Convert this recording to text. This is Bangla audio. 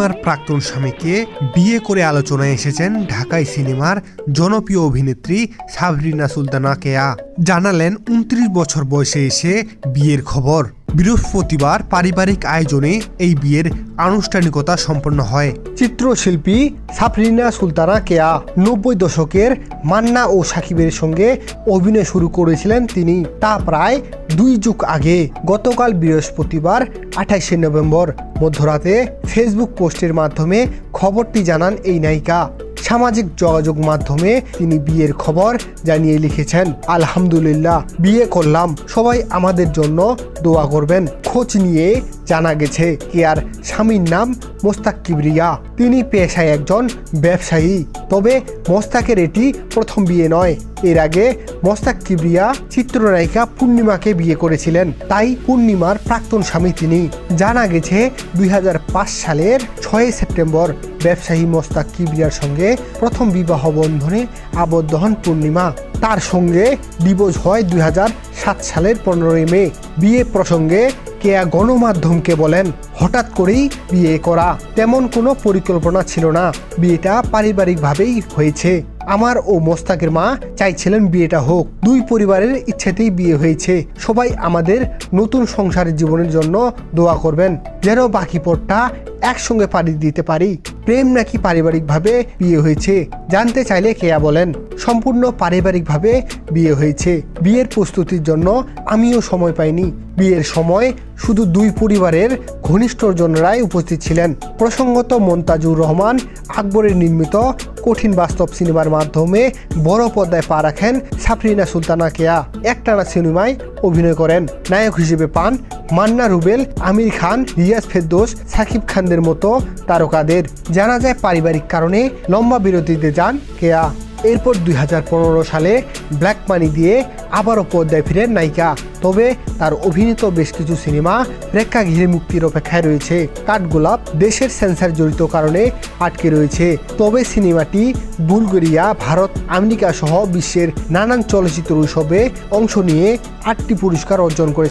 পূর্ণিমার প্রাক্তন স্বামীকে বিয়ে করে আলোচনায় এসেছেন ঢাকাই সিনেমার জনপ্রিয় অভিনেত্রী সাবরিনা সুলতানা কেয়া। জানালেন ২৯ বছর বয়সে এসে বিয়ের খবর। বৃহস্পতিবার পারিবারিক আয়োজনে এই বিয়ের আনুষ্ঠানিকতা সম্পন্ন হয়। চিত্রশিল্পী সাবরিনা সুলতানা কেয়া ৯০ দশকের মান্না ও সাকিবের সঙ্গে অভিনয় শুরু করেছিলেন তিনি। তা প্রায় ২ যুগ আগে। গতকাল বৃহস্পতিবার ২৮শে নভেম্বর মধ্যরাতে ফেসবুক পোস্টের মাধ্যমে খবরটি জানান এই নায়িকা। সামাজিক যোগাযোগ মাধ্যমে তিনি বিয়ের খবর জানিয়ে লিখেছেন, আলহামদুলিল্লাহ বিয়ে করলাম, সবাই আমাদের জন্য দোয়া করবেন। খোঁজ নিয়ে জানা গেছে কেয়ার স্বামীর নাম মোস্তাক কিবরিয়া। তিনি পেশায় একজন ব্যবসায়ী। তবে মোস্তাকের এটি প্রথম বিয়ে নয়। এর আগে মোস্তাক কিবরিয়া চিত্রনায়িকা পূর্ণিমাকে বিয়ে করেছিলেন, তাই পূর্ণিমার প্রাক্তন স্বামী তিনি। জানা গেছে ২০০৫ সালের ৬ সেপ্টেম্বর ব্যবসায়ী মোস্তাক কিবরিয়ার সঙ্গে প্রথম বিবাহ বন্ধনে আবদ্ধ হন পূর্ণিমা। তার সঙ্গে ডিভোর্স হয় ২০০৭ সালের ১৫ মে। বিয়ে প্রসঙ্গে কেয়া গণমাধ্যমকে বলেন, হঠাৎ করেই বিয়ে করা, তেমন কোনো পরিকল্পনা ছিল না, বিয়েটা পারিবারিকভাবেই হয়েছে। আমার ও মোস্তাকের মা চাইছিলেন বিয়েটা হোক, দুই পরিবারের ইচ্ছেতেই বিয়ে হয়েছে। সবাই আমাদের নতুন সংসারের জীবনের জন্য দোয়া করবেন, যেন বাকি পথটা একসঙ্গে পাড়ি দিতে পারি। প্রেম নাকি পারিবারিকভাবে বিয়ে হয়েছে জানতে চাইলে কেয়া বলেন, সম্পূর্ণ পারিবারিকভাবে বিয়ে হয়েছে। বিয়ের প্রস্তুতির জন্য আমিও সময় পাইনি। বিয়ের সময় শুধু দুই পরিবারের ঘনিষ্ঠজনরাই উপস্থিত ছিলেন। প্রসঙ্গত মন্তাজুর রহমান আকবরের নির্মিত কঠিন বাস্তব সিনেমার মাধ্যমে বড় পর্দায় পা রাখেন সাবরিনা সুলতানা কেয়া। একটানা সিনেমায় অভিনয় করেন। নায়ক হিসেবে পান মান্না, রুবেল, আমির খান, রিয়াজ ফেরদৌস, সাকিব খানদের মতো তারকাদের। জানা যায় পারিবারিক কারণে লম্বা বিরতিতে যান কেয়া। এরপর ২০১৫ সালে ব্ল্যাক মানি দিয়ে আবারও পর্দায় ফিরেন নায়িকা। তবে তার অভিনীত বেশ কিছু সিনেমা প্রেক্ষাগৃহে মুক্তির অপেক্ষায় রয়েছে। কাঠগোলাপ দেশের সেন্সর জড়িত কারণে আটকে রয়েছে। তবে সিনেমাটি বুলগেরিয়া, ভারত, আমেরিকা সহ বিশ্বের নানান চলচ্চিত্র উৎসবে অংশ নিয়ে ৮টি পুরস্কার অর্জন করেছে।